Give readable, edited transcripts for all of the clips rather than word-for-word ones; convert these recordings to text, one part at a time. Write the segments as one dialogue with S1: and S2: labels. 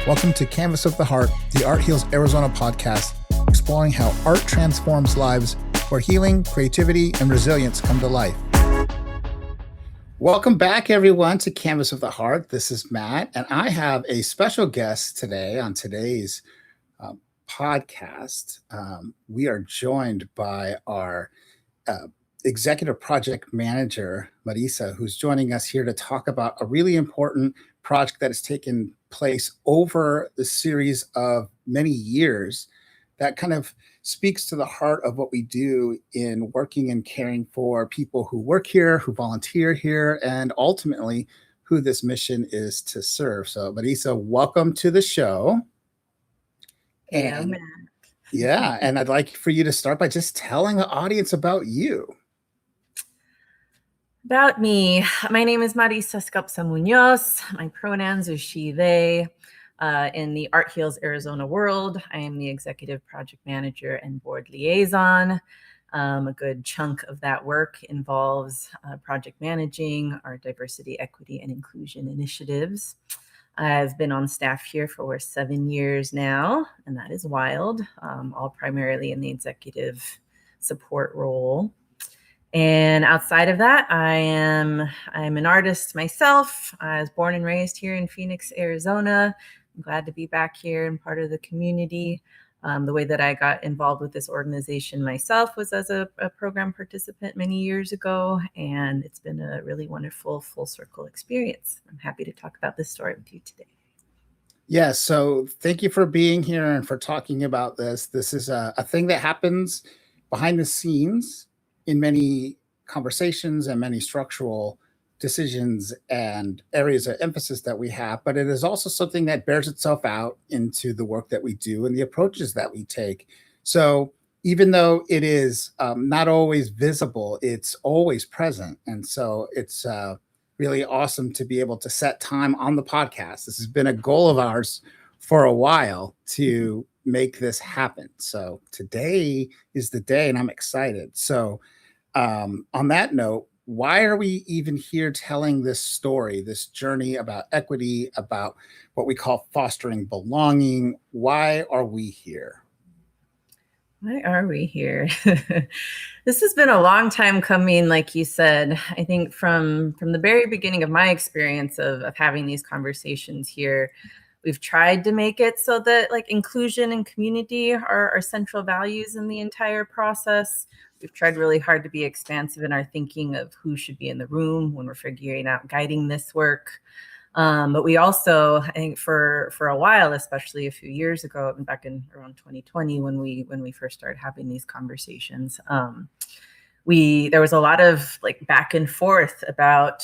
S1: Welcome to Canvas of the Heart, the Art Heals Arizona podcast, exploring how art transforms lives, where healing, creativity, and resilience come to life. Welcome back, everyone, to Canvas of the Heart. This is Matt, and I have a special guest today on today's podcast. We are joined by our executive project manager, Marisa, who's joining us here to talk about a really important project that has taken place over the series of many years that kind of speaks to the heart of what we do in working and caring for people who work here, who volunteer here, and ultimately who this mission is to serve. So, Marisa, welcome to the show.
S2: And Matt.
S1: Yeah, and I'd like for you to start by just telling the audience about you.
S2: About me, my name is Marisa Munoz. My pronouns are she, they. In the Art Heals Arizona world, I am the executive project manager and board liaison. A good chunk of that work involves project managing our diversity, equity, and inclusion initiatives. I've been on staff here for 7 years now, and that is wild, all primarily in the executive support role. And outside of that, I'm an artist myself. I was born and raised here in Phoenix, Arizona. I'm glad to be back here and part of the community. The way that I got involved with this organization myself was as a program participant many years ago, and it's been a really wonderful full circle experience. I'm happy to talk about this story with you today.
S1: Yeah, so thank you for being here and for talking about this. This is a thing that happens behind the scenes in many conversations and many structural decisions and areas of emphasis that we have, but it is also something that bears itself out into the work that we do and the approaches that we take. So even though it is not always visible, it's always present. And so it's really awesome to be able to set time on the podcast. This has been a goal of ours for a while to make this happen. So today is the day, and I'm excited. So on that note, why are we even here telling this story, this journey about equity, about what we call fostering belonging? Why are we here?
S2: Why are we here? This has been a long time coming, like you said. I think from the very beginning of my experience of having these conversations here, we've tried to make it so that like inclusion and community are our central values in the entire process. We've tried really hard to be expansive in our thinking of who should be in the room when we're figuring out guiding this work. But we also, I think for a while, especially a few years ago, back in around 2020, when we first started having these conversations, there was a lot of like back and forth about,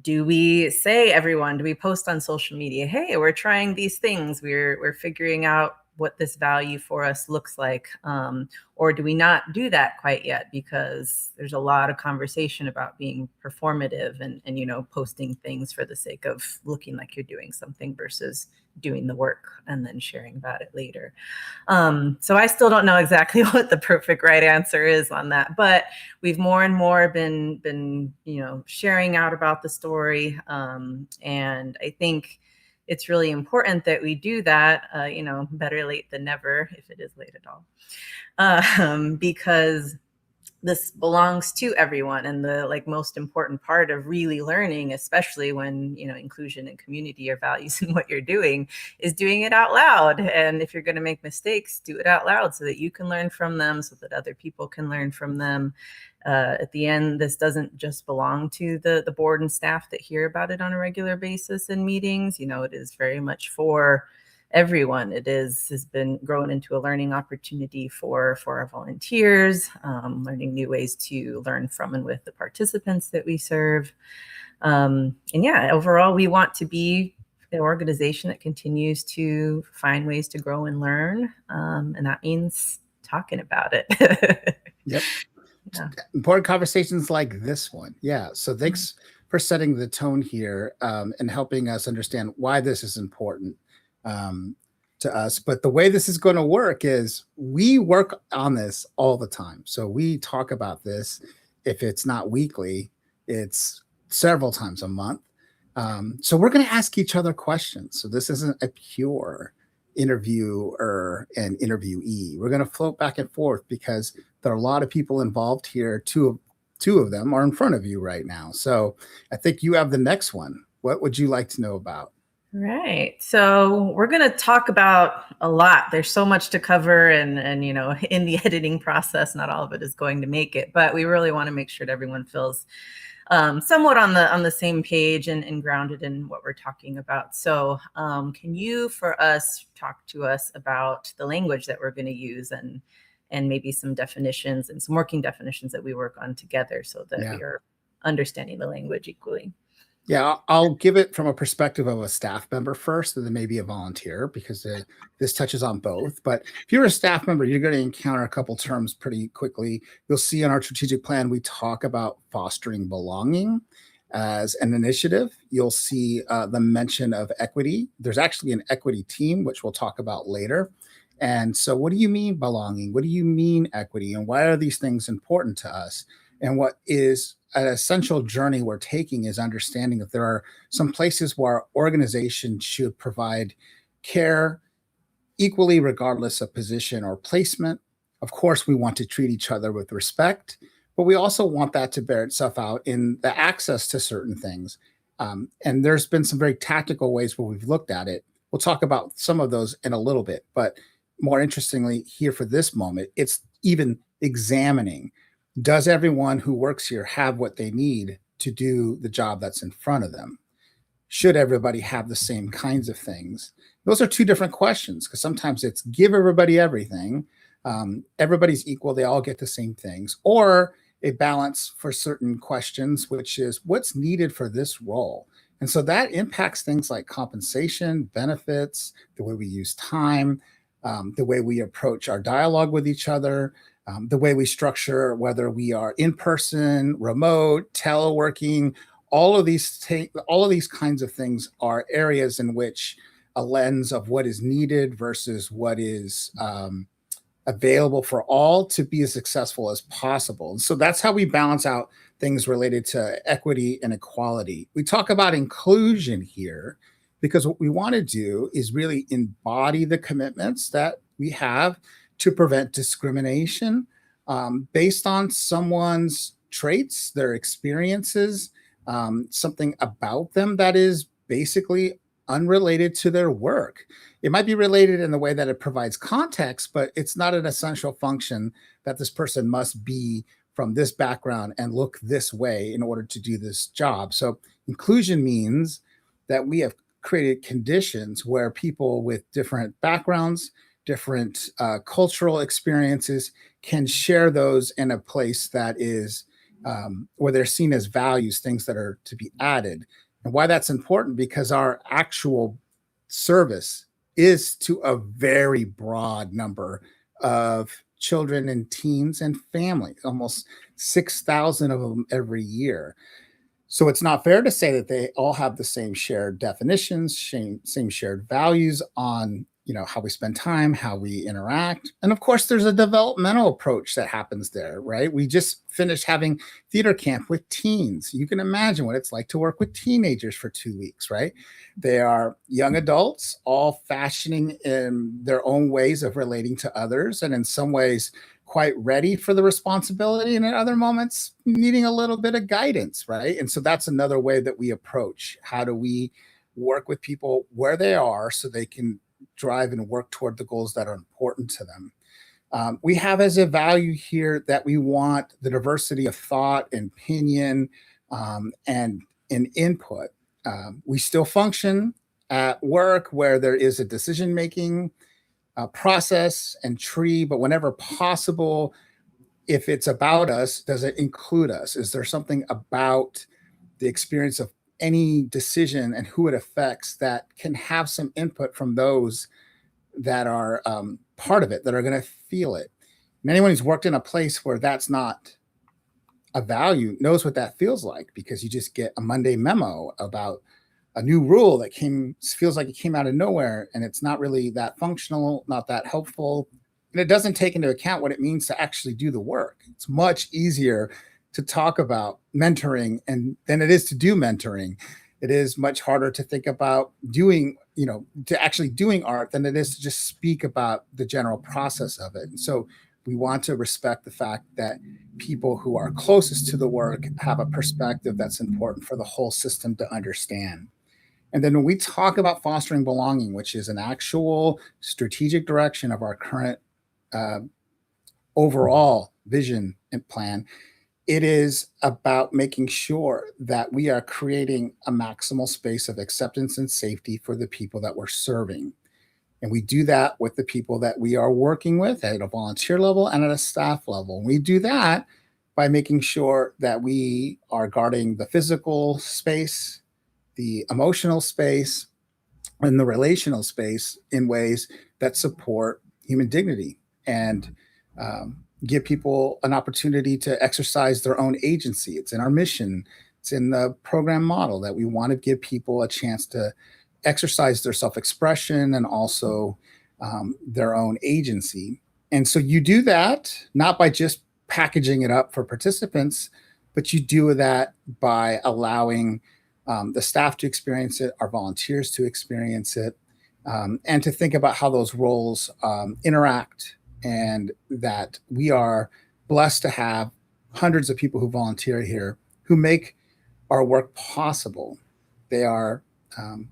S2: do we post on social media, hey, we're trying these things, we're figuring out what this value for us looks like, or do we not do that quite yet, because there's a lot of conversation about being performative and posting things for the sake of looking like you're doing something versus doing the work and then sharing about it later. So I still don't know exactly what the perfect right answer is on that, but we've more and more been sharing out about the story, and I think it's really important that we do that, better late than never, if it is late at all, because this belongs to everyone. And the most important part of really learning, especially when, inclusion and community are values in what you're doing, is doing it out loud. And if you're going to make mistakes, do it out loud so that you can learn from them, so that other people can learn from them. At the end, this doesn't just belong to the board and staff that hear about it on a regular basis in meetings. It is very much for everyone. It has been grown into a learning opportunity for our volunteers, learning new ways to learn from and with the participants that we serve. Overall, we want to be an organization that continues to find ways to grow and learn. And that means talking about it.
S1: Yep. Yeah. Important conversations like this one. Yeah. So thanks for setting the tone here, and helping us understand why this is important to us. But the way this is going to work is we work on this all the time. So we talk about this. If it's not weekly, it's several times a month. So we're going to ask each other questions. So this isn't a pure interviewer and interviewee. We're going to float back and forth because there are a lot of people involved here. Two of them are in front of you right now. So I think you have the next one. What would you like to know about?
S2: Right. So we're going to talk about a lot. There's so much to cover, and in the editing process, not all of it is going to make it, but we really want to make sure that everyone feels somewhat on the same page and grounded in what we're talking about. So can you, for us, talk to us about the language that we're going to use and maybe some definitions and some working definitions that we work on together so that we are understanding the language equally?
S1: Yeah, I'll give it from a perspective of a staff member first, and then maybe a volunteer, because this touches on both. But if you're a staff member, you're going to encounter a couple terms pretty quickly. You'll see in our strategic plan, we talk about fostering belonging as an initiative. You'll see the mention of equity. There's actually an equity team, which we'll talk about later. And so what do you mean belonging? What do you mean equity? And why are these things important to us? And what is an essential journey we're taking is understanding that there are some places where organizations should provide care equally, regardless of position or placement. Of course, we want to treat each other with respect, but we also want that to bear itself out in the access to certain things. And there's been some very tactical ways where we've looked at it. We'll talk about some of those in a little bit, but more interestingly, here for this moment, it's even examining, does everyone who works here have what they need to do the job that's in front of them? Should everybody have the same kinds of things? Those are two different questions, because sometimes it's give everybody everything. Everybody's equal. They all get the same things. Or a balance for certain questions, which is what's needed for this role. And so that impacts things like compensation, benefits, the way we use time, the way we approach our dialogue with each other, the way we structure, whether we are in person, remote, teleworking, all of these kinds of things are areas in which a lens of what is needed versus what is available for all to be as successful as possible. And so that's how we balance out things related to equity and equality. We talk about inclusion here because what we want to do is really embody the commitments that we have to prevent discrimination based on someone's traits, their experiences, something about them that is basically unrelated to their work. It might be related in the way that it provides context, but it's not an essential function that this person must be from this background and look this way in order to do this job. So inclusion means that we have created conditions where people with different backgrounds, different cultural experiences can share those in a place that is where they're seen as values, things that are to be added. And why that's important, because our actual service is to a very broad number of children and teens and families, almost 6,000 of them every year. So it's not fair to say that they all have the same shared definitions, same shared values on how we spend time, how we interact. And of course, there's a developmental approach that happens there, right? We just finished having theater camp with teens. You can imagine what it's like to work with teenagers for 2 weeks, right? They are young adults, all fashioning in their own ways of relating to others, and in some ways quite ready for the responsibility, and in other moments needing a little bit of guidance, right? And so that's another way that we approach, how do we work with people where they are so they can drive and work toward the goals that are important to them. We have as a value here that we want the diversity of thought and opinion and input. We still function at work where there is a decision-making process and tree, but whenever possible, if it's about us, does it include us? Is there something about the experience of any decision and who it affects that can have some input from those that are part of it, that are going to feel it? And anyone who's worked in a place where that's not a value knows what that feels like, because you just get a Monday memo about a new rule that feels like it came out of nowhere, and it's not really that functional, not that helpful, and it doesn't take into account what it means to actually do the work. It's much easier to talk about mentoring than it is to do mentoring. It is much harder to think about doing, to actually doing art than it is to just speak about the general process of it. And so we want to respect the fact that people who are closest to the work have a perspective that's important for the whole system to understand. And then when we talk about fostering belonging, which is an actual strategic direction of our current uh, overall vision and plan, it is about making sure that we are creating a maximal space of acceptance and safety for the people that we're serving. And we do that with the people that we are working with at a volunteer level and at a staff level. We do that by making sure that we are guarding the physical space, the emotional space, and the relational space in ways that support human dignity and give people an opportunity to exercise their own agency. It's in our mission. It's in the program model that we want to give people a chance to exercise their self-expression and also their own agency. And so you do that not by just packaging it up for participants, but you do that by allowing the staff to experience it, our volunteers to experience it, and to think about how those roles interact, and that we are blessed to have hundreds of people who volunteer here who make our work possible. They are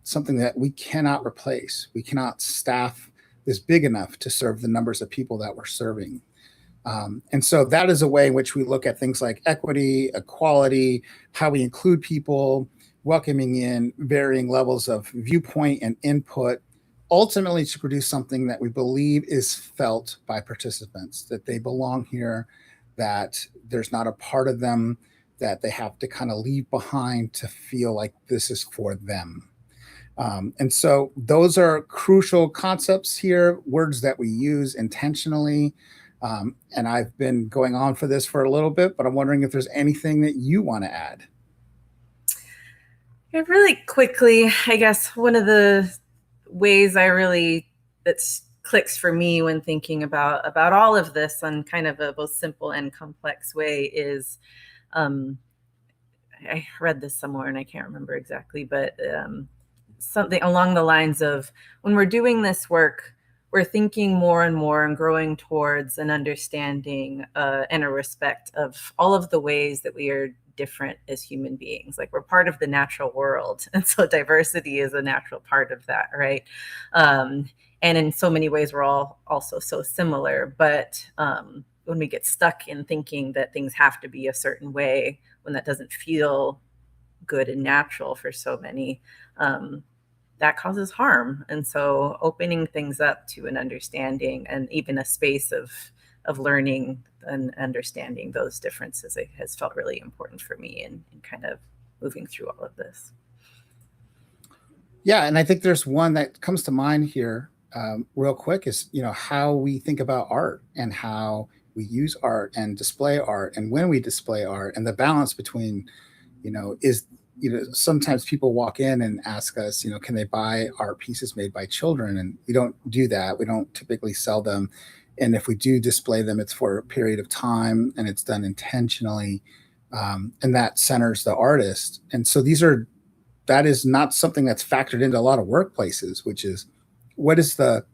S1: something that we cannot replace. We cannot staff this big enough to serve the numbers of people that we're serving. And so that is a way in which we look at things like equity, equality, how we include people, welcoming in varying levels of viewpoint and input, ultimately to produce something that we believe is felt by participants, that they belong here, that there's not a part of them that they have to kind of leave behind to feel like this is for them. And so those are crucial concepts here, words that we use intentionally. And I've been going on for this for a little bit, but I'm wondering if there's anything that you want to add.
S2: Yeah, really quickly, I guess one of the ways that clicks for me when thinking about all of this on kind of a both simple and complex way is, I read this somewhere and I can't remember exactly, but something along the lines of, when we're doing this work, we're thinking more and more and growing towards an understanding and a respect of all of the ways that we are different as human beings. Like, we're part of the natural world, and so diversity is a natural part of that, right? And in so many ways we're all also so similar, but when we get stuck in thinking that things have to be a certain way, when that doesn't feel good and natural for so many, that causes harm. And so opening things up to an understanding and even a space of learning and understanding those differences, it has felt really important for me in kind of moving through all of this.
S1: Yeah, and I think there's one that comes to mind here real quick is, how we think about art and how we use art and display art and when we display art, and the balance between, sometimes people walk in and ask us, can they buy art pieces made by children? And we don't do that. We don't typically sell them. And if we do display them, it's for a period of time and it's done intentionally. And that centers the artist. And so that is not something that's factored into a lot of workplaces, which is what's the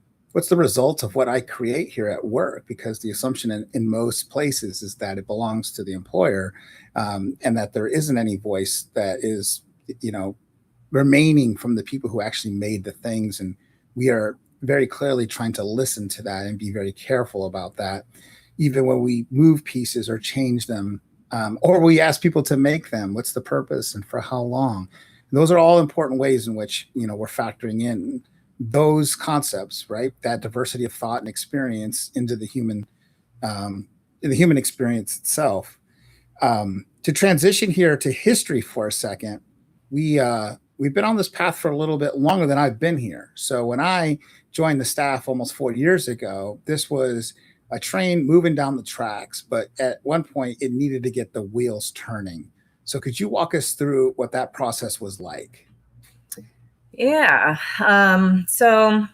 S1: result of what I create here at work? Because the assumption in most places is that it belongs to the employer, and that there isn't any voice that is, remaining from the people who actually made the things. And we are very clearly trying to listen to that and be very careful about that, even when we move pieces or change them, or we ask people to make them. What's the purpose and for how long? And those are all important ways in which we're factoring in those concepts, right? That diversity of thought and experience into the human experience itself. To transition here to history for a second, we've been on this path for a little bit longer than I've been here. So when I joined the staff almost 4 years ago, this was a train moving down the tracks, but at one point it needed to get the wheels turning. So could you walk us through what that process was like?
S2: Yeah. So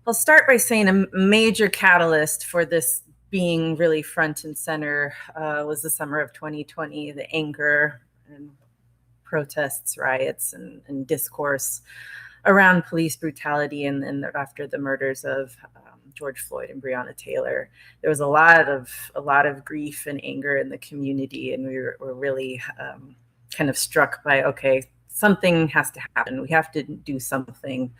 S2: I'll start by saying a major catalyst for this being really front and center was the summer of 2020, the anger and protests, riots, and discourse around police brutality, and after the murders of George Floyd and Breonna Taylor. There was a lot of grief and anger in the community, and we were really kind of struck by, okay, something has to happen. We have to do something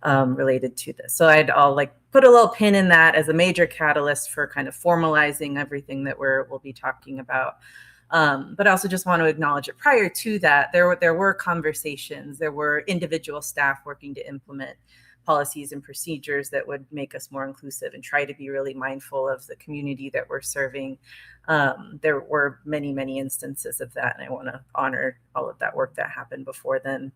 S2: related to this. So I'll like put a little pin in that as a major catalyst for kind of formalizing everything that we'll be talking about. But I also just want to acknowledge that prior to that, there were conversations, there were individual staff working to implement policies and procedures that would make us more inclusive and try to be really mindful of the community that we're serving. There were many, many instances of that, and I want to honor all of that work that happened before then.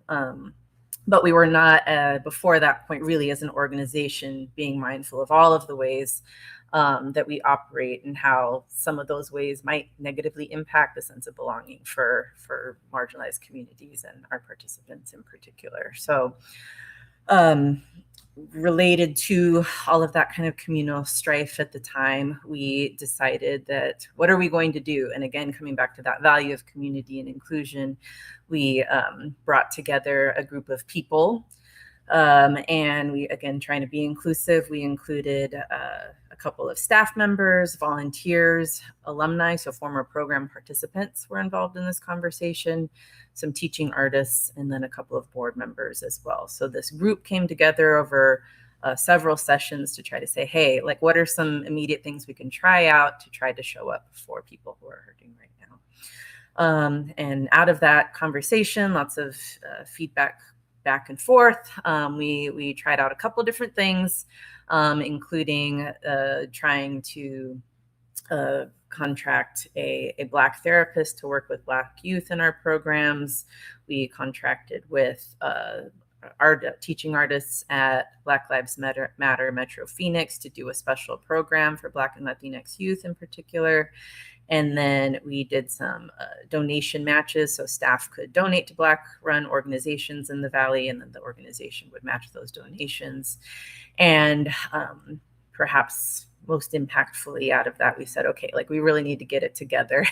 S2: But we were not, before that point, really as an organization, being mindful of all of the ways that we operate and how some of those ways might negatively impact the sense of belonging for marginalized communities and our participants in particular. So related to all of that kind of communal strife at the time, we decided that what are we going to do? And again, coming back to that value of community and inclusion, we brought together a group of people. And we, again, trying to be inclusive, we included a couple of staff members, volunteers, alumni, so former program participants were involved in this conversation, some teaching artists, and then a couple of board members as well. So this group came together over several sessions to try to say, hey, like, what are some immediate things we can try out to try to show up for people who are hurting right now? And out of that conversation, lots of feedback back and forth. We tried out a couple different things, including trying to contract a Black therapist to work with Black youth in our programs. We contracted with teaching artists at Black Lives Matter Metro Phoenix to do a special program for Black and Latinx youth in particular. And then we did some donation matches, so staff could donate to Black-run organizations in the Valley, and then the organization would match those donations. And perhaps most impactfully out of that, we said, okay, like, we really need to get it together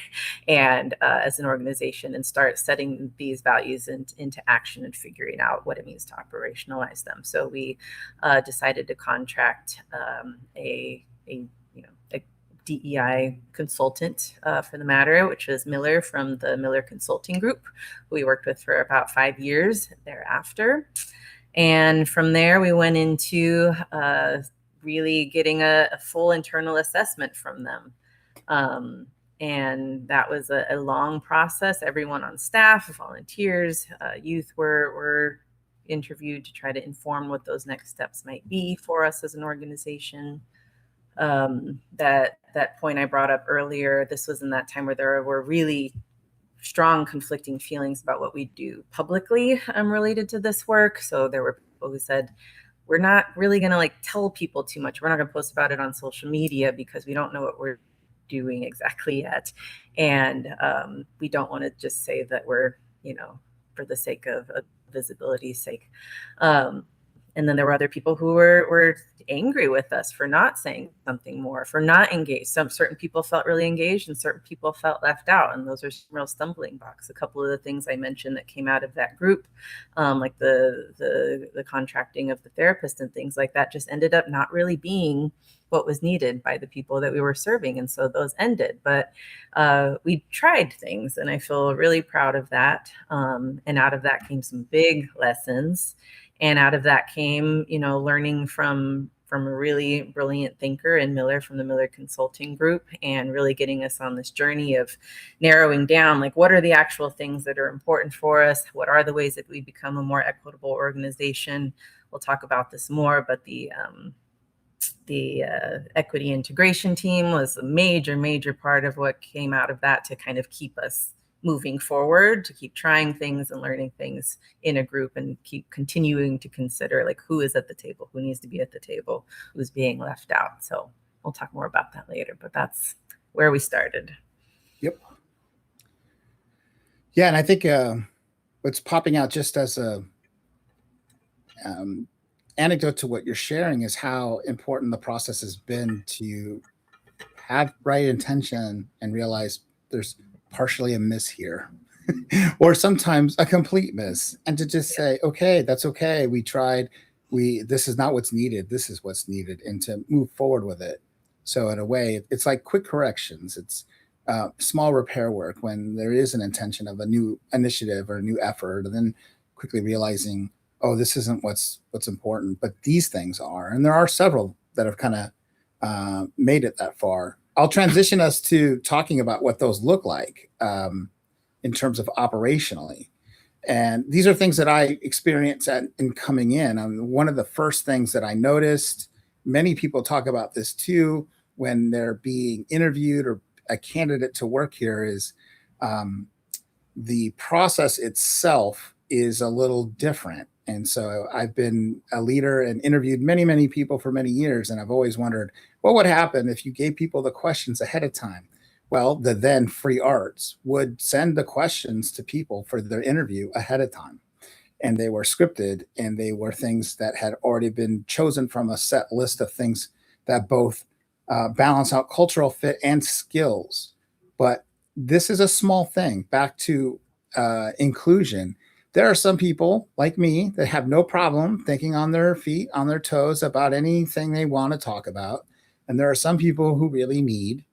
S2: and as an organization and start setting these values into action and figuring out what it means to operationalize them. So we decided to contract a DEI consultant for the matter, which was Miller from the Miller Consulting Group, who we worked with for about 5 years thereafter. And from there, we went into really getting a full internal assessment from them. And that was a long process. Everyone on staff, volunteers, youth were interviewed to try to inform what those next steps might be for us as an organization. That point I brought up earlier, this was in that time where there were really strong conflicting feelings about what we do publicly related to this work. So there were people who said, we're not really going to like tell people too much. We're not going to post about it on social media because we don't know what we're doing exactly yet. And we don't want to just say that we're, for the sake of visibility's sake. And then there were other people who were angry with us for not saying something more, for not engaged. Certain people felt really engaged and certain people felt left out. And those are some real stumbling blocks. A couple of the things I mentioned that came out of that group, like the contracting of the therapist and things like that, just ended up not really being what was needed by the people that we were serving. And so those ended. But we tried things, and I feel really proud of that. And out of that came some big lessons. And out of that came, learning from a really brilliant thinker in Miller from the Miller Consulting Group, and really getting us on this journey of narrowing down, like, what are the actual things that are important for us? What are the ways that we become a more equitable organization? We'll talk about this more, but the equity integration team was a major part of what came out of that to kind of keep us moving forward, to keep trying things and learning things in a group, and keep continuing to consider, like, who is at the table, who needs to be at the table, who's being left out. So we'll talk more about that later, but that's where we started.
S1: Yep. Yeah, and I think what's popping out just as a anecdote to what you're sharing is how important the process has been to have right intention and realize there's partially a miss here. or sometimes a complete miss, and to just say, okay, that's okay. We tried. This is not what's needed. This is what's needed, and to move forward with it. So in a way, it's like quick corrections. It's small repair work when there is an intention of a new initiative or a new effort, and then quickly realizing, oh, this isn't what's important, but these things are, and there are several that have kind of made it that far. I'll transition us to talking about what those look like in terms of operationally. And these are things that I experienced in coming in. One of the first things that I noticed, many people talk about this too, when they're being interviewed or a candidate to work here, is um, the process itself is a little different. And so I've been a leader and interviewed many, many people for many years. And I've always wondered what would happen if you gave people the questions ahead of time. Well, the then free arts would send the questions to people for their interview ahead of time. And they were scripted, and they were things that had already been chosen from a set list of things that both balance out cultural fit and skills. But this is a small thing. Back to inclusion. There are some people like me that have no problem thinking on their feet, on their toes about anything they want to talk about. And there are some people who really need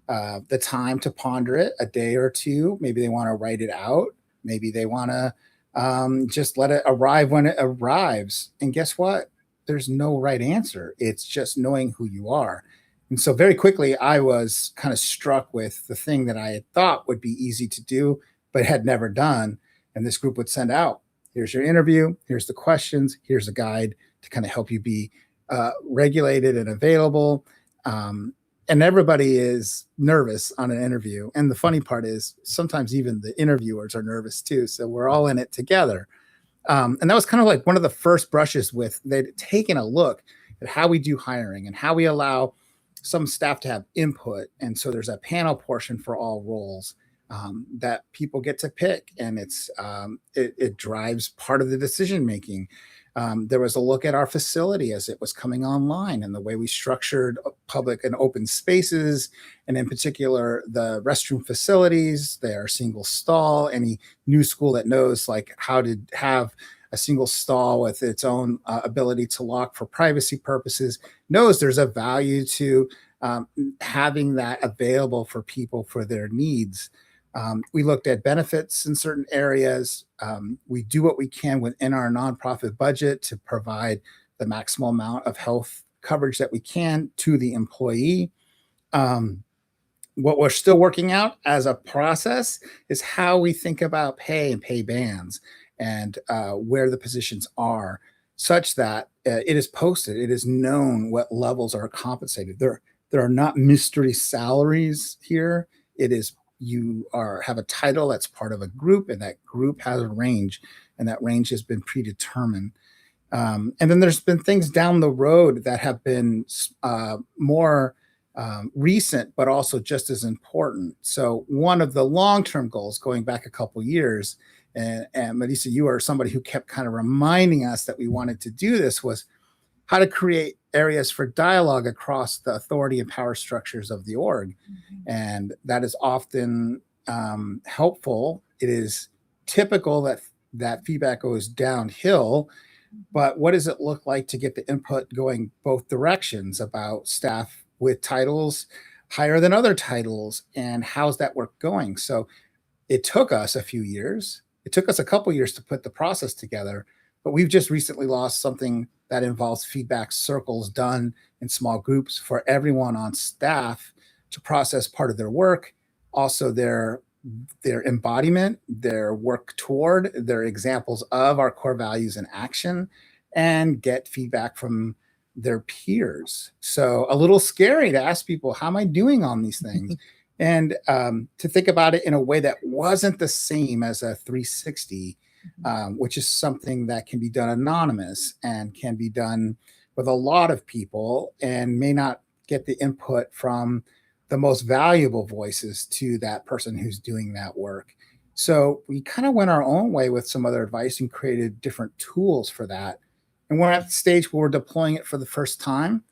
S1: the time to ponder it, a day or two. Maybe they want to write it out. Maybe they want to just let it arrive when it arrives. And guess what? There's no right answer. It's just knowing who you are. And so very quickly, I was kind of struck with the thing that I had thought would be easy to do, but had never done. And this group would send out, here's your interview, here's the questions, here's a guide to kind of help you be regulated and available. And everybody is nervous on an interview. And the funny part is sometimes even the interviewers are nervous too. So we're all in it together. And that was kind of like one of the first brushes with they'd taken a look at how we do hiring and how we allow some staff to have input. And so there's a panel portion for all roles that people get to pick, and it drives part of the decision making. There was a look at our facility as it was coming online and the way we structured public and open spaces, and in particular the restroom facilities. They are single stall. Any new school that knows like how to have a single stall with its own ability to lock for privacy purposes knows there's a value to having that available for people for their needs. We looked at benefits in certain areas. We do what we can within our nonprofit budget to provide the maximal amount of health coverage that we can to the employee. What we're still working out as a process is how we think about pay and pay bands, and where the positions are, such that it is posted, it is known what levels are compensated. There are not mystery salaries here. It is have a title that's part of a group, and that group has a range, and that range has been predetermined. And then there's been things down the road that have been more recent, but also just as important. So one of the long-term goals, going back a couple years, and Marisa, you are somebody who kept kind of reminding us that we wanted to do this, was how to create areas for dialogue across the authority and power structures of the org. Mm-hmm. And that is often helpful. It is typical that feedback goes downhill, but what does it look like to get the input going both directions about staff with titles higher than other titles, and how's that work going? So it took us a few years. It took us a couple years to put the process together, but we've just recently lost something that involves feedback circles done in small groups for everyone on staff to process part of their work, also their embodiment, their work toward, their examples of our core values in action, and get feedback from their peers. So a little scary to ask people, how am I doing on these things? And to think about it in a way that wasn't the same as a 360, which is something that can be done anonymous and can be done with a lot of people and may not get the input from the most valuable voices to that person who's doing that work. So we kind of went our own way with some other advice and created different tools for that. And we're at the stage where we're deploying it for the first time.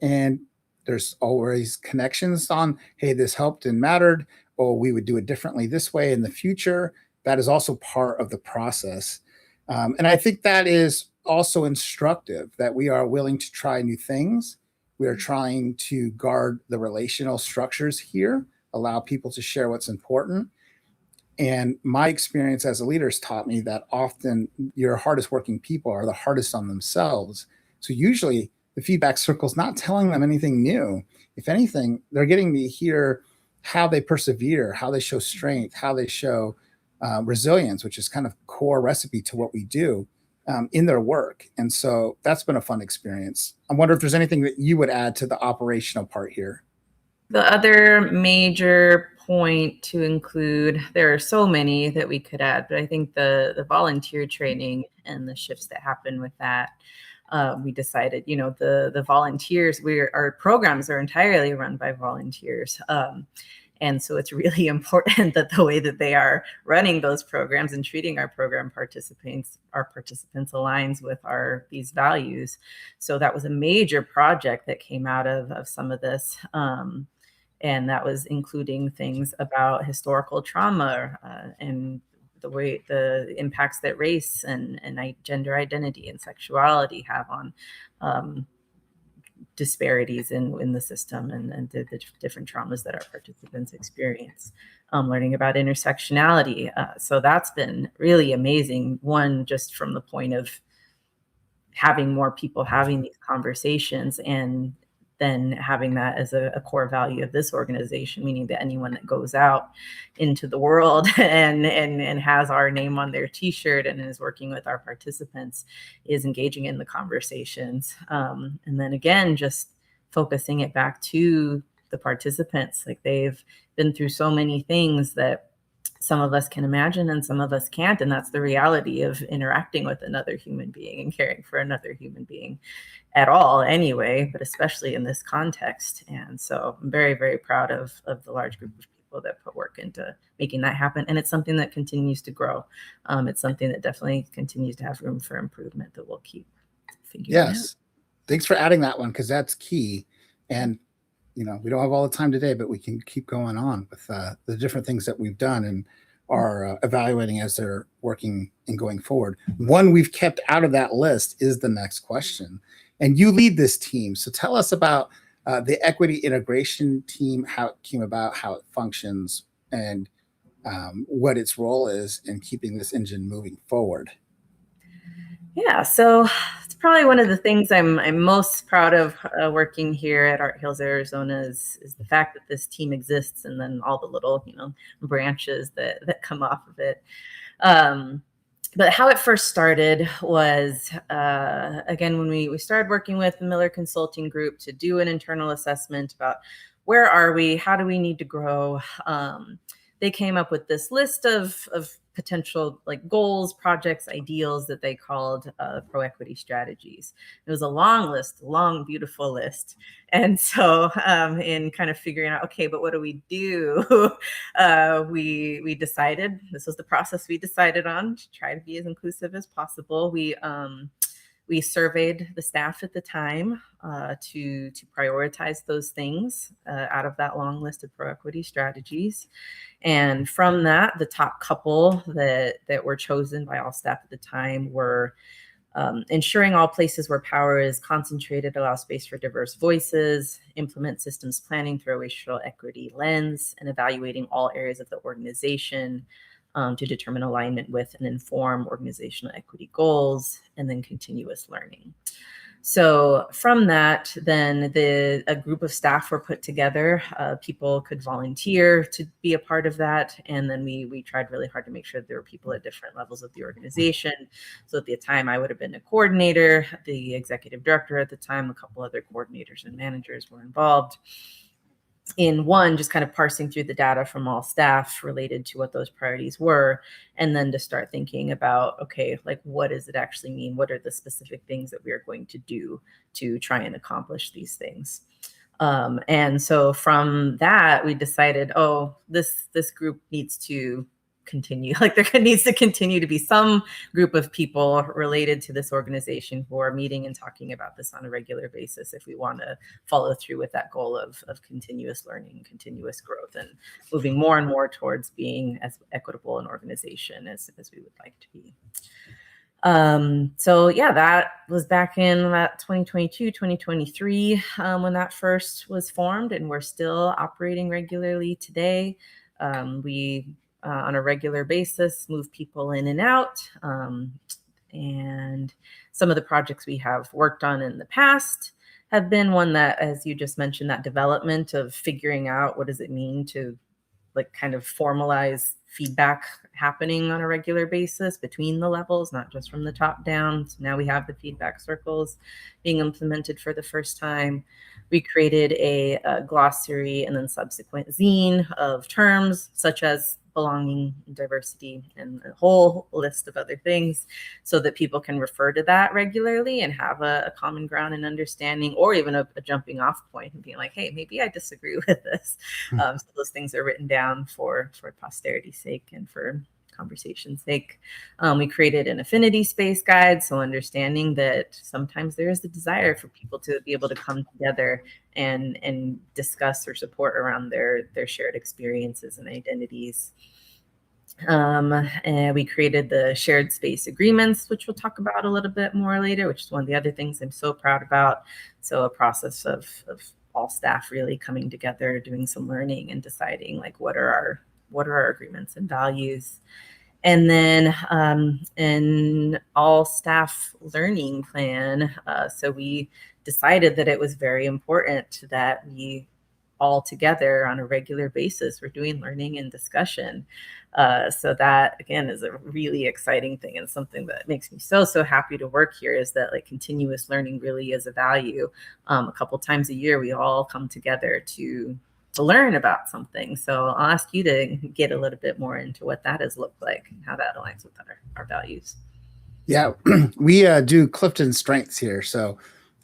S1: And there's always connections on, hey, this helped and mattered, or we would do it differently this way in the future. that is also part of the process. And I think that is also instructive, that we are willing to try new things. We are trying to guard the relational structures here, allow people to share what's important. And my experience as a leader has taught me that often your hardest working people are the hardest on themselves. So usually the feedback circle is not telling them anything new. If anything, they're getting to hear how they persevere, how they show strength, how they show resilience, which is kind of core recipe to what we do in their work. And so that's been a fun experience. I wonder if there's anything that you would add to the operational part here.
S2: The other major point to include, there are so many that we could add, but I think the volunteer training and the shifts that happen with that, we decided, the volunteers, our programs are entirely run by volunteers. And so it's really important that the way that they are running those programs and treating our program participants aligns with these values. So that was a major project that came out of some of this. And that was including things about historical trauma and the impacts that race and gender identity and sexuality have on disparities in the system and the different traumas that our participants experience. Learning about intersectionality. So that's been really amazing. One, just from the point of having more people having these conversations, and then having that as a core value of this organization, meaning that anyone that goes out into the world and has our name on their t-shirt and is working with our participants is engaging in the conversations. And then again, just focusing it back to the participants. Like, they've been through so many things that some of us can imagine and some of us can't. And that's the reality of interacting with another human being and caring for another human being at all anyway, but especially in this context. And so I'm very, very proud of the large group of people that put work into making that happen. And it's something that continues to grow. It's something that definitely continues to have room for improvement that we'll keep figuring out.
S1: Thanks for adding that one, because that's key. And we don't have all the time today, but we can keep going on with the different things that we've done and are evaluating as they're working and going forward. One we've kept out of that list is the next question. And you lead this team. So tell us about the equity integration team, how it came about, how it functions, and what its role is in keeping this engine moving forward.
S2: Yeah, so it's probably one of the things I'm most proud of working here at Art Hills, Arizona is the fact that this team exists, and then all the little branches that come off of it. But how it first started was, again, when we started working with the Miller Consulting Group to do an internal assessment about where are we, how do we need to grow. They came up with this list of potential goals, projects, ideals that they called pro-equity strategies. It was a long list, long, beautiful list. And so in kind of figuring out, okay, but what do we do? We decided, this was the process we decided on, to try to be as inclusive as possible. We surveyed the staff at the time to prioritize those things out of that long list of pro-equity strategies. And from that, the top couple that were chosen by all staff at the time were ensuring all places where power is concentrated allow space for diverse voices, implement systems planning through a racial equity lens, and evaluating all areas of the organization to determine alignment with and inform organizational equity goals, and then continuous learning. So from that, then a group of staff were put together. People could volunteer to be a part of that. And then we tried really hard to make sure there were people at different levels of the organization. So at the time, I would have been a coordinator, the executive director at the time, a couple other coordinators and managers were involved in just kind of parsing through the data from all staff related to what those priorities were, and then to start thinking about, okay, what does it actually mean? What are the specific things that we are going to do to try and accomplish these things? And so from that, we decided, this group needs to continue. Like there needs to continue to be some group of people related to this organization who are meeting and talking about this on a regular basis if we want to follow through with that goal of continuous learning, continuous growth, and moving more and more towards being as equitable an organization as we would like to be. So yeah, that was back in that 2022, 2023, when that first was formed, and we're still operating regularly today. We, on a regular basis, move people in and out. And some of the projects we have worked on in the past have been one that, as you just mentioned, that development of figuring out what does it mean to like kind of formalize feedback happening on a regular basis between the levels, not just from the top down. So now we have the feedback circles being implemented for the first time. We created a glossary and then subsequent zine of terms such as belonging, diversity, and a whole list of other things so that people can refer to that regularly and have a common ground and understanding, or even a jumping off point and being like, hey, maybe I disagree with this. So those things are written down for posterity's sake and for conversation's sake. We created an affinity space guide, so understanding that sometimes there is the desire for people to be able to come together and discuss or support around their shared experiences and identities. And we created the shared space agreements, which we'll talk about a little bit more later, which is one of the other things I'm so proud about. So a process of all staff really coming together, doing some learning and deciding like what are our agreements and values. And then an all staff learning plan. So we decided that it was very important that we all together on a regular basis we're doing learning and discussion. So that again is a really exciting thing, and something that makes me so happy to work here is that like continuous learning really is a value. A couple times a year we all come together to learn about something. So I'll ask you to get a little bit more into what that has looked like and how that aligns with our values.
S1: Yeah, we do Clifton strengths here. So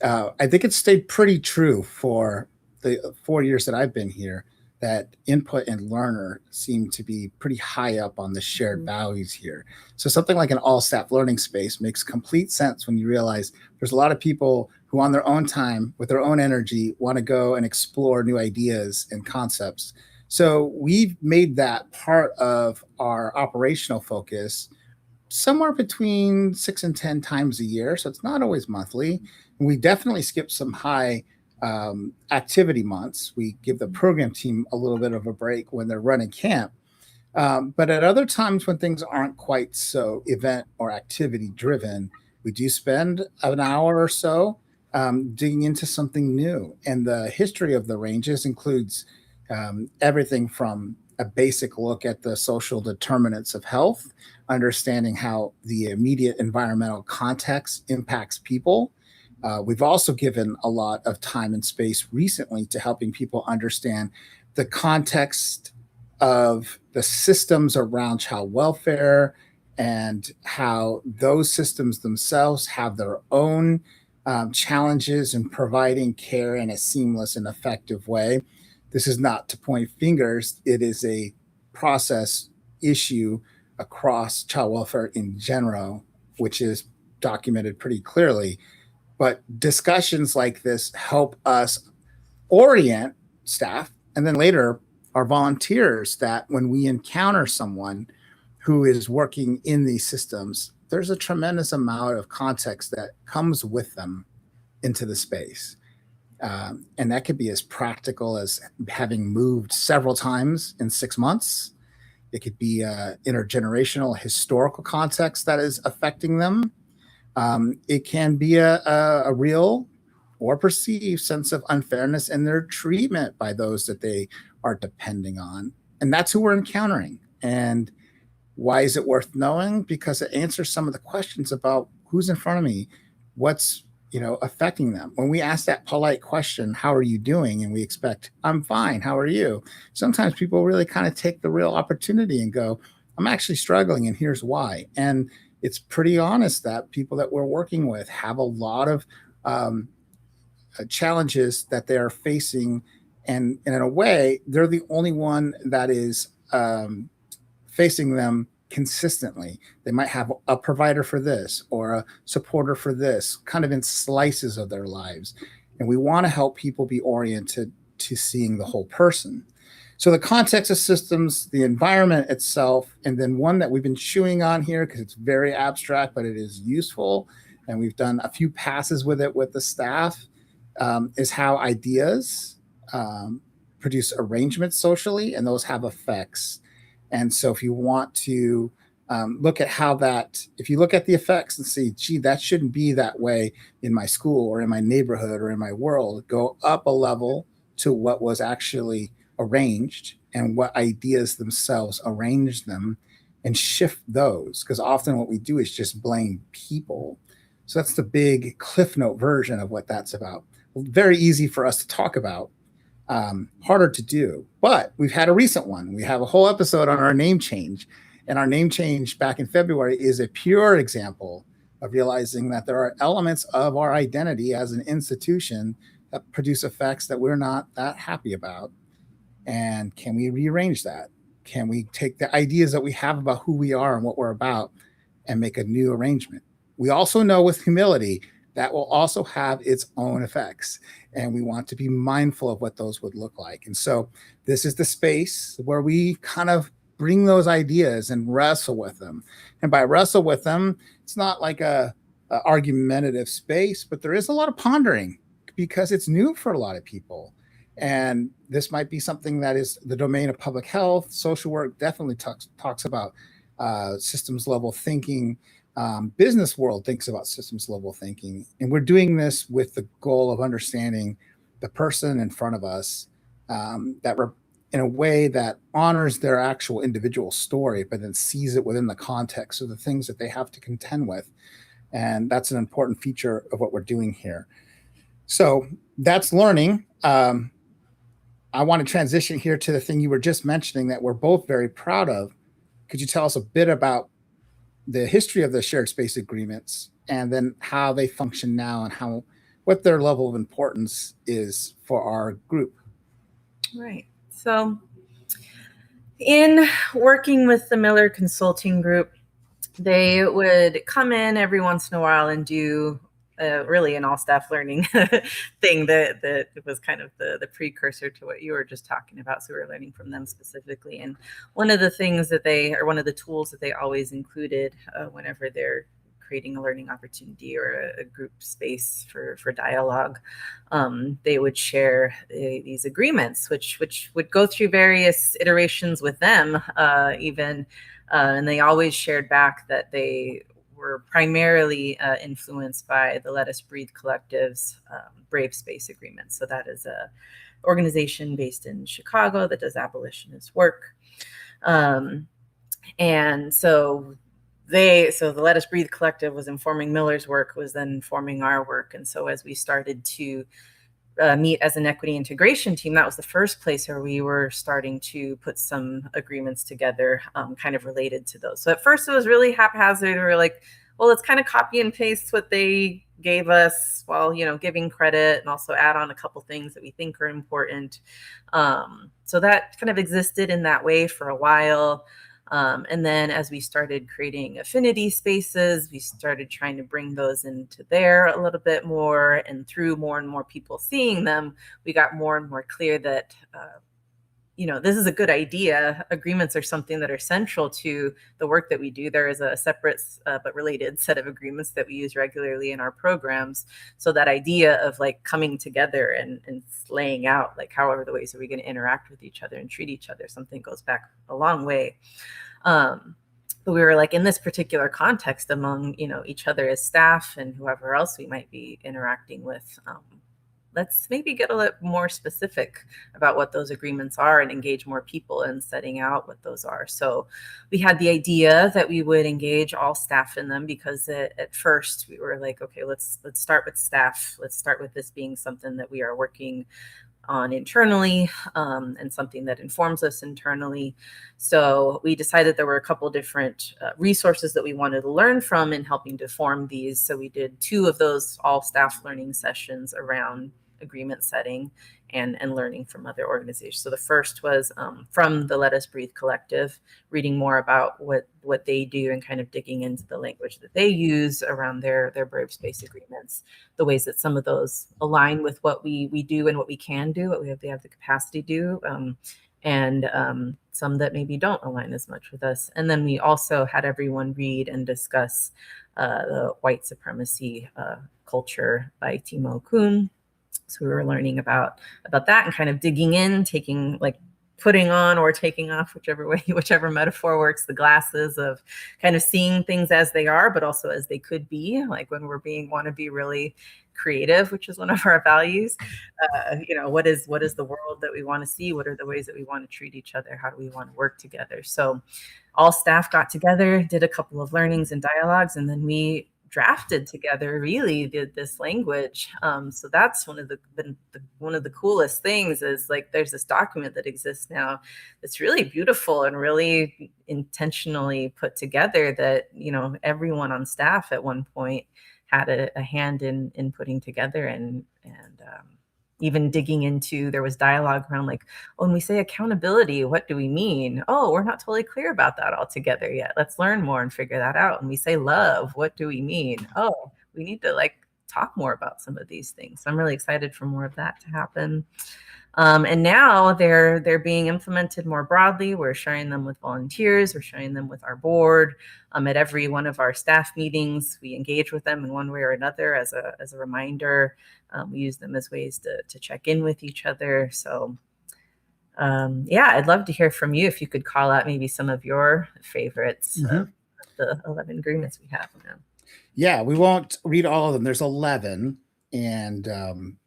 S1: I think it's stayed pretty true for the 4 years that I've been here, that input and learner seem to be pretty high up on the shared values here. So something like an all staff learning space makes complete sense when you realize there's a lot of people who on their own time with their own energy want to go and explore new ideas and concepts. So we've made that part of our operational focus somewhere between 6 and 10 times a year. So it's not always monthly. And we definitely skip some high activity months. We give the program team a little bit of a break when they're running camp. But at other times when things aren't quite so event or activity driven, we do spend an hour or so digging into something new. And the history of the ranges includes everything from a basic look at the social determinants of health, understanding how the immediate environmental context impacts people. We've also given a lot of time and space recently to helping people understand the context of the systems around child welfare and how those systems themselves have their own challenges in providing care in a seamless and effective way. This is not to point fingers. It is a process issue across child welfare in general, which is documented pretty clearly. But discussions like this help us orient staff and then later our volunteers that when we encounter someone who is working in these systems, there's a tremendous amount of context that comes with them into the space. And that could be as practical as having moved several times in 6 months. It could be intergenerational historical context that is affecting them. It can be a real or perceived sense of unfairness in their treatment by those that they are depending on. And that's who we're encountering. And why is it worth knowing? Because it answers some of the questions about who's in front of me, what's affecting them. When we ask that polite question, how are you doing? And we expect, I'm fine, how are you? Sometimes people really kind of take the real opportunity and go, I'm actually struggling and here's why. And it's pretty honest that people that we're working with have a lot of challenges that they're facing. And in a way, they're the only one that is facing them consistently. They might have a provider for this or a supporter for this, kind of in slices of their lives. And we want to help people be oriented to seeing the whole person. So the context of systems, the environment itself, and then one that we've been chewing on here because it's very abstract, but it is useful. And we've done a few passes with it with the staff, is how ideas produce arrangements socially, and those have effects. And so if you want to look at how that, if you look at the effects and see, gee, that shouldn't be that way in my school or in my neighborhood or in my world, go up a level to what was actually arranged and what ideas themselves arrange them and shift those. Because often what we do is just blame people. So that's the big Cliff Note version of what that's about. Very easy for us to talk about, harder to do. But we've had a recent one. We have a whole episode on our name change. And our name change back in February is a pure example of realizing that there are elements of our identity as an institution that produce effects that we're not that happy about. And can we rearrange that? Can we take the ideas that we have about who we are and what we're about and make a new arrangement? We also know with humility that will also have its own effects. And we want to be mindful of what those would look like. And so this is the space where we kind of bring those ideas and wrestle with them. And by wrestle with them, it's not like a argumentative space, but there is a lot of pondering because it's new for a lot of people. And this might be something that is the domain of public health. Social work definitely talks about systems level thinking. Business world thinks about systems level thinking. And we're doing this with the goal of understanding the person in front of us, that we're in a way that honors their actual individual story, but then sees it within the context of the things that they have to contend with. And that's an important feature of what we're doing here. So that's learning. I want to transition here to the thing you were just mentioning that we're both very proud of. Could you tell us a bit about the history of the shared space agreements and then how they function now and what their level of importance is for our group?
S2: Right. So in working with the Miller Consulting Group, they would come in every once in a while and do really an all staff learning thing that was kind of the precursor to what you were just talking about. So we were learning from them specifically. And one of the things that one of the tools that they always included whenever they're creating a learning opportunity or a group space for dialogue, they would share these agreements, which would go through various iterations with them even. And they always shared back that they were primarily influenced by the Let Us Breathe Collective's Brave Space Agreement. So that is a organization based in Chicago that does abolitionist work. And so the Let Us Breathe Collective was informing Miller's work, was then informing our work. And so as we started to meet as an equity integration team, that was the first place where we were starting to put some agreements together, kind of related to those. So at first it was really haphazard. We were like, well, let's kind of copy and paste what they gave us while, giving credit and also add on a couple things that we think are important. So that kind of existed in that way for a while. And then as we started creating affinity spaces, we started trying to bring those into there a little bit more. And through more and more people seeing them, we got more and more clear that, this is a good idea. Agreements are something that are central to the work that we do. There is a separate but related set of agreements that we use regularly in our programs. So that idea of like coming together and laying out like however the ways that we're going to interact with each other and treat each other, something goes back a long way. But we were like in this particular context among, each other as staff and whoever else we might be interacting with, let's maybe get a little more specific about what those agreements are and engage more people in setting out what those are. So we had the idea that we would engage all staff in them because at first we were like, okay, let's start with staff. Let's start with this being something that we are working on internally, and something that informs us internally. So we decided there were a couple different resources that we wanted to learn from in helping to form these. So we did 2 of those all staff learning sessions around agreement setting and learning from other organizations. So the first was from the Let Us Breathe Collective, reading more about what they do and kind of digging into the language that they use around their brave space agreements, the ways that some of those align with what we do and what we can do, what we have the capacity to do, and some that maybe don't align as much with us. And then we also had everyone read and discuss the White Supremacy Culture by Timo Kuhn. So we were learning about that and kind of digging in, putting on or taking off, whichever metaphor works, the glasses of kind of seeing things as they are, but also as they could be, like when want to be really creative, which is one of our values. What is the world that we want to see? What are the ways that we want to treat each other? How do we want to work together? So all staff got together, did a couple of learnings and dialogues, and then we drafted together this language. So that's one of the coolest things is like there's this document that exists now that's really beautiful and really intentionally put together that everyone on staff at one point had a hand in putting together and even digging into, there was dialogue around like, when we say accountability, what do we mean? Oh, we're not totally clear about that altogether yet. Let's learn more and figure that out. When we say love, what do we mean? Oh, we need to talk more about some of these things. So I'm really excited for more of that to happen. And now they're being implemented more broadly. We're sharing them with volunteers. We're sharing them with our board. At every one of our staff meetings, we engage with them in one way or another as a reminder. We use them as ways to check in with each other. So I'd love to hear from you if you could call out maybe some of your favorites of the 11 agreements we have now.
S1: Yeah, we won't read all of them. There's 11. And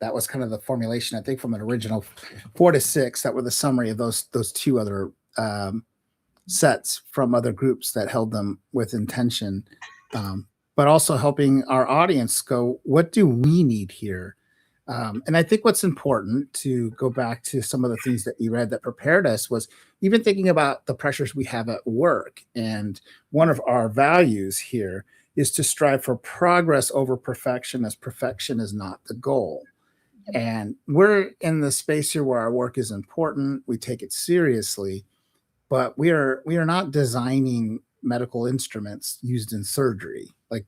S1: that was kind of the formulation, I think, from an original 4 to 6 that were the summary of those two other sets from other groups that held them with intention, but also helping our audience go, what do we need here? And I think what's important, to go back to some of the things that you read that prepared us, was even thinking about the pressures we have at work. And one of our values here is to strive for progress over perfection, as perfection is not the goal. And we're in the space here where our work is important. We take it seriously, but we are not designing medical instruments used in surgery. Like,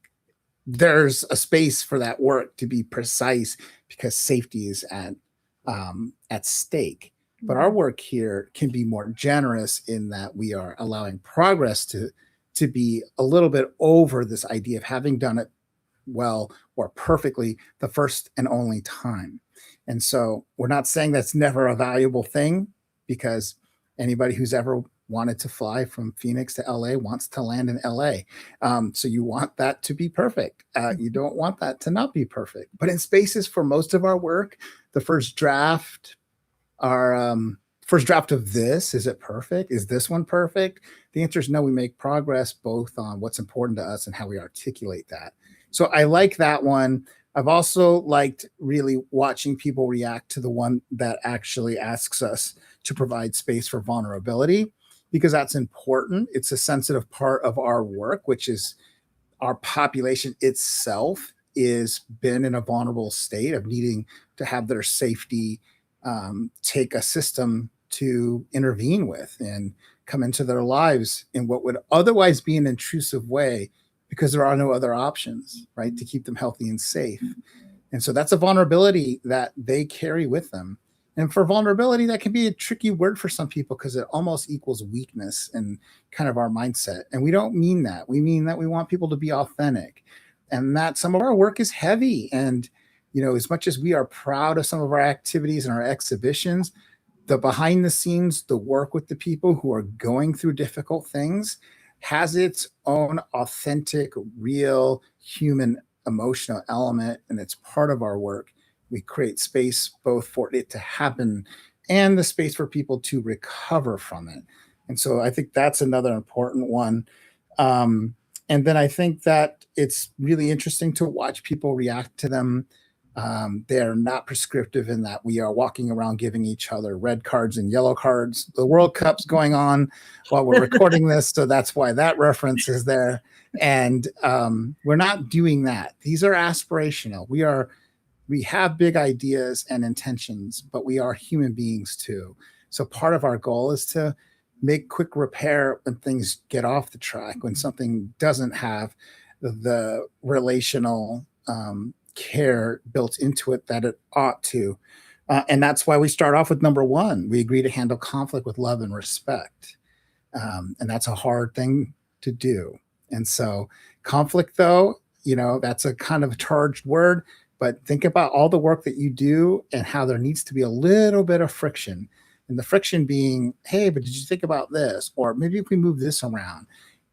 S1: there's a space for that work to be precise because safety is at stake. But our work here can be more generous in that we are allowing progress to be a little bit over this idea of having done it well or perfectly the first and only time. And so we're not saying that's never a valuable thing, because anybody who's ever wanted to fly from Phoenix to LA wants to land in LA. So you want that to be perfect. You don't want that to not be perfect. But in spaces, for most of our work, the first draft of this, is it perfect? Is this one perfect? The answer is no. We make progress both on what's important to us and how we articulate that. So I like that one. I've also liked really watching people react to the one that actually asks us to provide space for vulnerability, because that's important. It's a sensitive part of our work, which is our population itself is been in a vulnerable state of needing to have their safety take a system to intervene with and come into their lives in what would otherwise be an intrusive way, because there are no other options, right, to keep them healthy and safe. And so that's a vulnerability that they carry with them. And for vulnerability, that can be a tricky word for some people, because it almost equals weakness and kind of our mindset. And we don't mean that. We mean that we want people to be authentic, and that some of our work is heavy. And, as much as we are proud of some of our activities and our exhibitions, the behind the scenes, the work with the people who are going through difficult things has its own authentic, real, human, emotional element, and it's part of our work. We create space both for it to happen and the space for people to recover from it. And so I think that's another important one. And then I think that it's really interesting to watch people react to them. They're not prescriptive in that we are walking around giving each other red cards and yellow cards. The World Cup's going on while we're recording this, so that's why that reference is there. And we're not doing that. These are aspirational. We are we have big ideas and intentions, but we are human beings too. So part of our goal is to make quick repair when things get off the track, when something doesn't have the relational care built into it that it ought to. And that's why we start off with number one. We agree to handle conflict with love and respect. And that's a hard thing to do. And so, conflict, though, that's a kind of charged word, but think about all the work that you do and how there needs to be a little bit of friction. And the friction being, hey, but did you think about this? Or maybe if we move this around.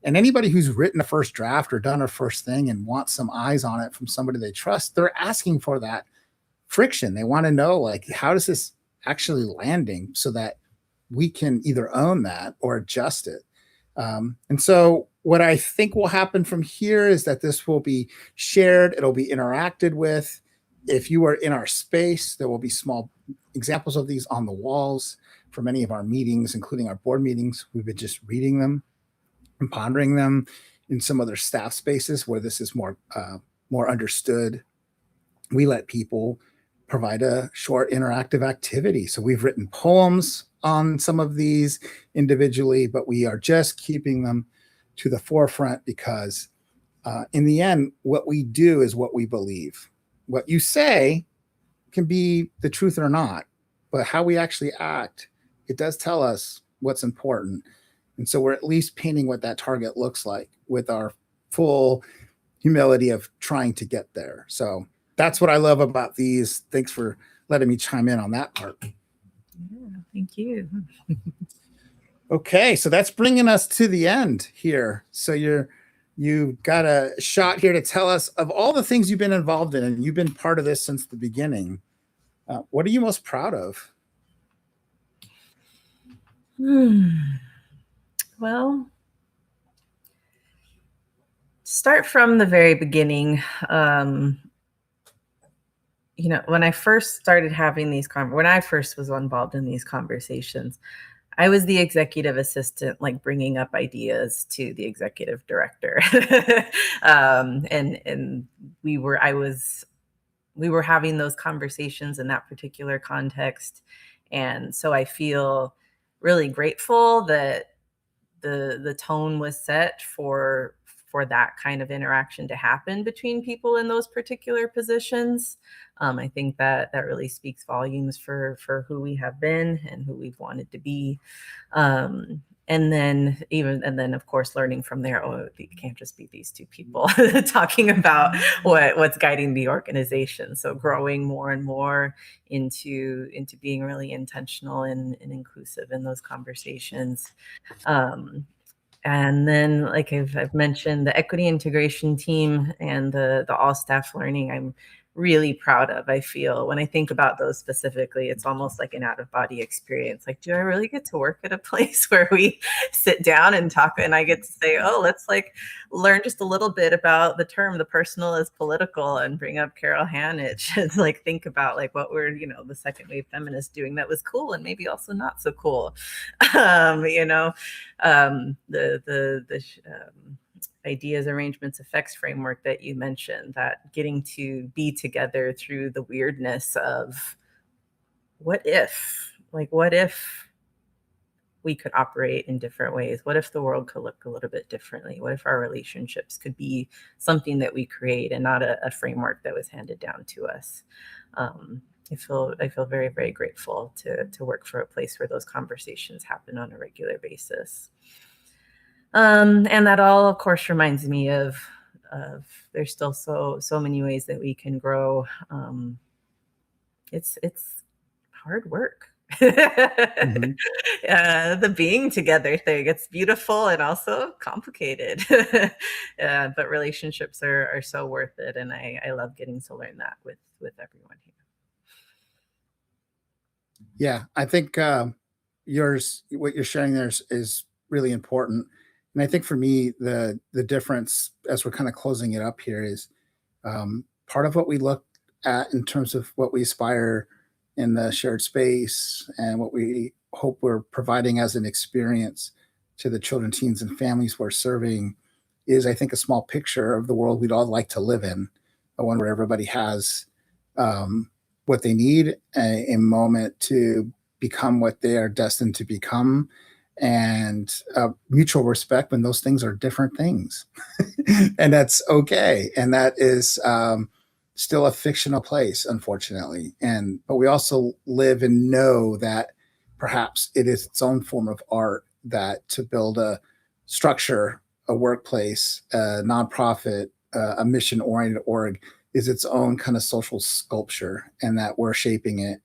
S1: And anybody who's written a first draft or done a first thing and wants some eyes on it from somebody they trust, they're asking for that friction. They want to know, like, how does this actually landing so that we can either own that or adjust it. And so, what I think will happen from here is that this will be shared, it'll be interacted with. If you are in our space, there will be small examples of these on the walls for many of our meetings, including our board meetings. We've been just reading them and pondering them in some other staff spaces where this is more understood. We let people provide a short interactive activity. So we've written poems on some of these individually, but we are just keeping them to the forefront because in the end, what we do is what we believe. What you say can be the truth or not, but how we actually act, it does tell us what's important. And so we're at least painting what that target looks like with our full humility of trying to get there. So that's what I love about these. Thanks for letting me chime in on that part.
S2: Yeah, thank you.
S1: Okay, so that's bringing us to the end here. So you've got a shot here to tell us of all the things you've been involved in, and you've been part of this since the beginning. What are you most proud of?
S2: Well, start from the very beginning. When I first started having when I first was involved in these conversations, I was the executive assistant, like bringing up ideas to the executive director. And we were having those conversations in that particular context. And so I feel really grateful that the tone was set for that kind of interaction to happen between people in those particular positions. I think that really speaks volumes for who we have been and who we've wanted to be. And then of course learning from there, it can't just be these two people talking about what's guiding the organization. So growing more and more into being really intentional and inclusive in those conversations. And then, like I've mentioned, the equity integration team and the all staff learning, I'm really proud of. I feel when I think about those specifically, it's almost like an out of body experience. Like, do I really get to work at a place where we sit down and talk and I get to say, oh, let's like learn just a little bit about the term, the personal is political, and bring up Carol Hanich and like think about like what we're, the second wave feminists doing that was cool and maybe also not so cool. The ideas, arrangements, effects framework that you mentioned, that getting to be together through the weirdness of what if we could operate in different ways? What if the world could look a little bit differently? What if our relationships could be something that we create and not a framework that was handed down to us? I feel very, very grateful to work for a place where those conversations happen on a regular basis. And that all, of course, reminds me of there's still so many ways that we can grow. It's hard work. Mm-hmm. The being together thing, it's beautiful and also complicated. But relationships are so worth it, and I love getting to learn that with everyone here.
S1: Yeah, I think what you're sharing there is really important. And I think for me, the difference as we're kind of closing it up here is part of what we look at in terms of what we aspire in the shared space and what we hope we're providing as an experience to the children, teens, and families we're serving is, I think, a small picture of the world we'd all like to live in, one where everybody has what they need, a moment to become what they are destined to become, and mutual respect when those things are different things. And that's okay. And that is still a fictional place, unfortunately. But we also live and know that perhaps it is its own form of art, that to build a structure, a workplace, a nonprofit, a mission-oriented org is its own kind of social sculpture, and that we're shaping it.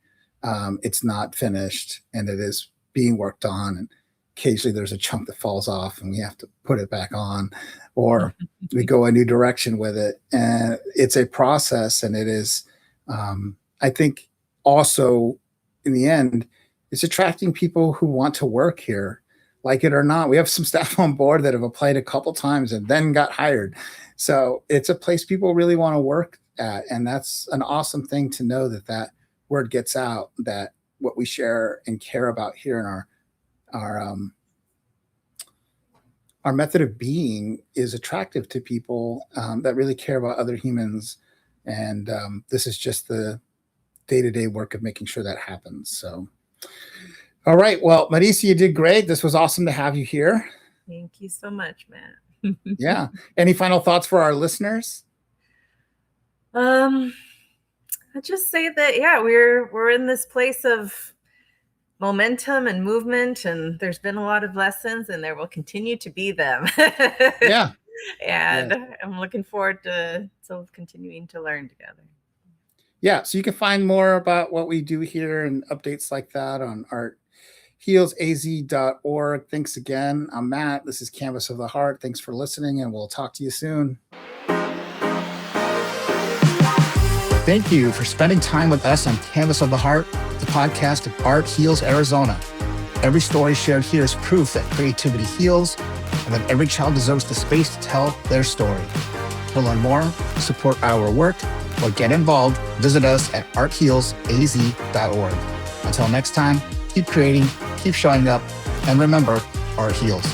S1: It's not finished, and it is being worked on. And occasionally there's a chunk that falls off and we have to put it back on, or we go a new direction with it. And it's a process, and it is, I think, also in the end, it's attracting people who want to work here, like it or not. We have some staff on board that have applied a couple times and then got hired. So it's a place people really want to work at. And that's an awesome thing to know, that word gets out, that what we share and care about here in our method of being is attractive to people that really care about other humans. And this is just the day-to-day work of making sure that happens. So, all right. Well, Marisa, you did great. This was awesome to have you here.
S2: Thank you so much, Matt.
S1: Yeah. Any final thoughts for our listeners?
S2: I'll just say that, yeah, we're in this place of momentum and movement, and there's been a lot of lessons, and there will continue to be them.
S1: Yeah.
S2: And yeah. I'm looking forward to continuing to learn together.
S1: Yeah. So you can find more about what we do here and updates like that on arthealsaz.org. Thanks again. I'm Matt. This is Canvas of the Heart. Thanks for listening, and we'll talk to you soon. Thank you for spending time with us on Canvas of the Heart, the podcast of Art Heals Arizona. Every story shared here is proof that creativity heals, and that every child deserves the space to tell their story. To learn more, support our work, or get involved, visit us at arthealsaz.org. Until next time, keep creating, keep showing up, and remember, art heals.